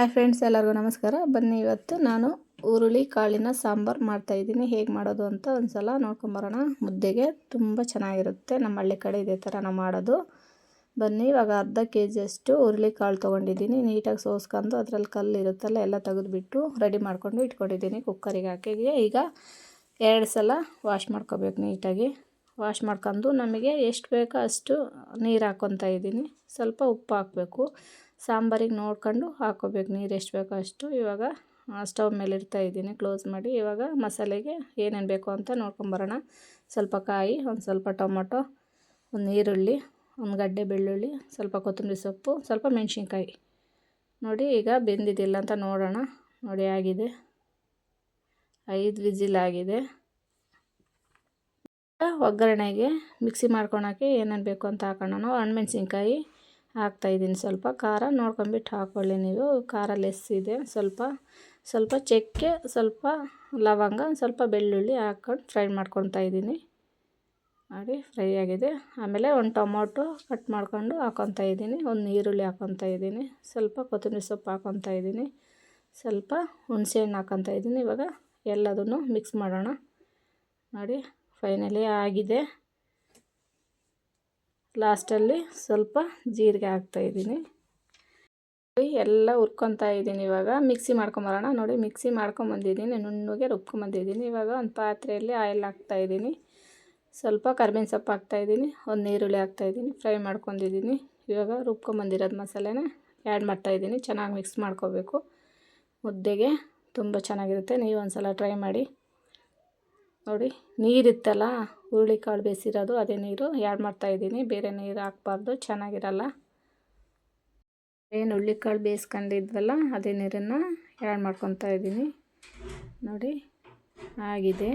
Hi friends, ಎಲ್ಲರಿಗೂ ನಮಸ್ಕಾರ. ಬನ್ನಿ ಇವತ್ತು ನಾನು ಹುರುಳಿ ಕಾಳಿನ ಸಾಂಬಾರು ಮಾಡ್ತಾಯಿದ್ದೀನಿ. ಹೇಗೆ ಮಾಡೋದು ಅಂತ ಒಂದು ಸಲ ನೋಡ್ಕೊಂಬರೋಣ. ಮುದ್ದೆಗೆ ತುಂಬ ಚೆನ್ನಾಗಿರುತ್ತೆ. ನಮ್ಮ ಹಳ್ಳಿ ಕಡೆ ಇದೇ ಥರ ನಾವು ಮಾಡೋದು. ಬನ್ನಿ, ಇವಾಗ ಅರ್ಧ ಕೆಜಿಯಷ್ಟು ಹುರುಳಿ ಕಾಳು ತೊಗೊಂಡಿದ್ದೀನಿ. ನೀಟಾಗಿ ಸೋಸ್ಕೊಂಡು ಅದರಲ್ಲಿ ಕಲ್ಲು ಇರುತ್ತಲ್ಲ ಎಲ್ಲ ತೆಗೆದುಬಿಟ್ಟು ರೆಡಿ ಮಾಡ್ಕೊಂಡು ಇಟ್ಕೊಂಡಿದ್ದೀನಿ. ಕುಕ್ಕರಿಗೆ ಹಾಕಿ ಈಗ 2 ಸಲ ವಾಶ್ ಮಾಡ್ಕೋಬೇಕು. ನೀಟಾಗಿ ವಾಶ್ ಮಾಡ್ಕೊಂಡು ನಮಗೆ ಎಷ್ಟು ಬೇಕೋ ಅಷ್ಟು ನೀರು ಹಾಕ್ಕೊತಾ ಇದ್ದೀನಿ. ಸ್ವಲ್ಪ ಉಪ್ಪು ಹಾಕಬೇಕು. ಸಾಂಬಾರಿಗೆ ನೋಡ್ಕೊಂಡು ಹಾಕ್ಕೋಬೇಕು ನೀರು ಎಷ್ಟು ಬೇಕೋ ಅಷ್ಟು. ಇವಾಗ ಸ್ಟವ್ ಮೇಲೆ ಇಡ್ತಾಯಿದ್ದೀನಿ, ಕ್ಲೋಸ್ ಮಾಡಿ. ಇವಾಗ ಮಸಾಲೆಗೆ ಏನೇನು ಬೇಕು ಅಂತ ನೋಡ್ಕೊಂಬರೋಣ. ಸ್ವಲ್ಪ ಕಾಯಿ, ಒಂದು ಸ್ವಲ್ಪ ಟೊಮೊಟೊ, ಒಂದು ಈರುಳ್ಳಿ, ಒಂದು ಗಡ್ಡೆ ಬೆಳ್ಳುಳ್ಳಿ, ಸ್ವಲ್ಪ ಕೊತ್ತಂಬರಿ ಸೊಪ್ಪು, ಸ್ವಲ್ಪ ಮೆಣಸಿನ್ಕಾಯಿ. ನೋಡಿ ಈಗ ಬೆಂದಿದ್ದಿಲ್ಲ ಅಂತ ನೋಡೋಣ. ನೋಡಿ ಆಗಿದೆ, 5 ವಿಸಿಲ್ ಆಗಿದೆ. ಒಗ್ಗರಣೆಗೆ ಮಿಕ್ಸಿ ಮಾಡ್ಕೊಳಕ್ಕೆ ಏನೇನು ಬೇಕು ಅಂತ ಹಾಕೋಣ. ನಾವು ಹಣ್ಣುಮೆಣ್ಸಿನ್ಕಾಯಿ ಹಾಕ್ತಾಯಿದ್ದೀನಿ. ಸ್ವಲ್ಪ ಖಾರ ನೋಡ್ಕೊಂಬಿಟ್ಟು ಹಾಕ್ಕೊಳ್ಳಿ ನೀವು. ಖಾರ ಲೆಸ್ ಇದೆ. ಸ್ವಲ್ಪ ಚಕ್ಕೆ, ಸ್ವಲ್ಪ ಲವಂಗ, ಸ್ವಲ್ಪ ಬೆಳ್ಳುಳ್ಳಿ ಹಾಕ್ಕೊಂಡು ಫ್ರೈ ಮಾಡ್ಕೊತಾ ಇದ್ದೀನಿ. ನೋಡಿ ಫ್ರೈ ಆಗಿದೆ. ಆಮೇಲೆ ಒಂದು ಟೊಮೊಟೊ ಕಟ್ ಮಾಡ್ಕೊಂಡು ಹಾಕ್ಕೊತಾ ಇದ್ದೀನಿ. ಒಂದು ಈರುಳ್ಳಿ ಹಾಕ್ಕೊತಾ ಇದ್ದೀನಿ. ಸ್ವಲ್ಪ ಕೊತ್ತಂಬರಿ ಸೊಪ್ಪು ಹಾಕ್ಕೊತಾ ಇದ್ದೀನಿ. ಸ್ವಲ್ಪ ಹುಣಸೆಹಣ್ಣು ಹಾಕ್ಕೊತಾ ಇದ್ದೀನಿ. ಇವಾಗ ಎಲ್ಲದನ್ನು ಮಿಕ್ಸ್ ಮಾಡೋಣ. ನೋಡಿ ಫೈನಲಿ ಆಗಿದೆ. ಲಾಸ್ಟಲ್ಲಿ ಸ್ವಲ್ಪ ಜೀರಿಗೆ ಹಾಕ್ತಾಯಿದ್ದೀನಿ. ಎಲ್ಲ ಹುರ್ಕೊತಾ ಇದ್ದೀನಿ. ಇವಾಗ ಮಿಕ್ಸಿ ಮಾಡ್ಕೊಂಬರೋಣ. ನೋಡಿ ಮಿಕ್ಸಿ ಮಾಡ್ಕೊಂಬಂದಿದ್ದೀನಿ, ನುಣ್ಣಗೆ ರುಬ್ಕೊಂಬಂದಿದ್ದೀನಿ. ಇವಾಗ ಒಂದು ಪಾತ್ರೆಯಲ್ಲಿ ಆಯಿಲ್ ಹಾಕ್ತಾಯಿದ್ದೀನಿ. ಸ್ವಲ್ಪ ಕರಿಬೇವಿನ ಸೊಪ್ಪು ಹಾಕ್ತಾಯಿದ್ದೀನಿ. ಒಂದು ಈರುಳ್ಳಿ ಹಾಕ್ತಾಯಿದ್ದೀನಿ, ಫ್ರೈ ಮಾಡ್ಕೊಂಡಿದ್ದೀನಿ. ಇವಾಗ ರುಬ್ಕೊಂಬಂದಿರೋದು ಮಸಾಲೆನ ಆ್ಯಡ್ ಮಾಡ್ತಾಯಿದ್ದೀನಿ. ಚೆನ್ನಾಗಿ ಮಿಕ್ಸ್ ಮಾಡ್ಕೋಬೇಕು. ಮುದ್ದೆಗೆ ತುಂಬ ಚೆನ್ನಾಗಿರುತ್ತೆ. ನೀವು ಒಂದು ಸಲ ಟ್ರೈ ಮಾಡಿ. ನೋಡಿ ನೀರಿತ್ತಲ್ಲ, ಹುರುಳಿಕಾಳು ಬೇಯಿಸಿರೋದು, ಅದೇ ನೀರು ಆ್ಯಡ್ ಮಾಡ್ತಾಯಿದ್ದೀನಿ. ಬೇರೆ ನೀರು ಹಾಕ್ಬಾರ್ದು, ಚೆನ್ನಾಗಿರಲ್ಲ. ಏನು ಹುರುಳಿಕಾಳು ಬೇಯಿಸ್ಕೊಂಡಿದ್ವಲ್ಲ ಅದೇ ನೀರನ್ನು ಆ್ಯಡ್ ಮಾಡ್ಕೊತಾ ಇದ್ದೀನಿ. ನೋಡಿ ಆಗಿದೆ.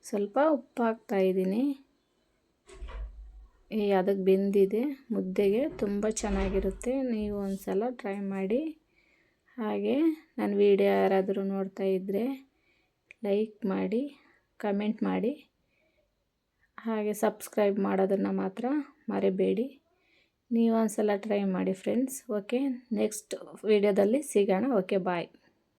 ಸ್ವಲ್ಪ ಉಪ್ಪು ಹಾಕ್ತಾಯಿದ್ದೀನಿ. ಅದಕ್ಕೆ ಬೆಂದಿದೆ. ಮುದ್ದೆಗೆ ತುಂಬ ಚೆನ್ನಾಗಿರುತ್ತೆ. ನೀವು ಒಂದು ಸಲ ಟ್ರೈ ಮಾಡಿ. ಹಾಗೆ ನನ್ನ ವಿಡಿಯೋ ಯಾರಾದರೂ ನೋಡ್ತಾ ಇದ್ದರೆ ಲೈಕ್ ಮಾಡಿ, ಕಮೆಂಟ್ ಮಾಡಿ, ಹಾಗೆ ಸಬ್ಸ್ಕ್ರೈಬ್ ಮಾಡೋದನ್ನು ಮಾತ್ರ ಮರಿಬೇಡಿ. ನೀವು ಒಂದು ಸಲ ಟ್ರೈ ಮಾಡಿ ಫ್ರೆಂಡ್ಸ್. ಓಕೆ, ನೆಕ್ಸ್ಟ್ ವಿಡಿಯೋದಲ್ಲಿ ಸಿಗೋಣ. ಓಕೆ, ಬಾಯ್.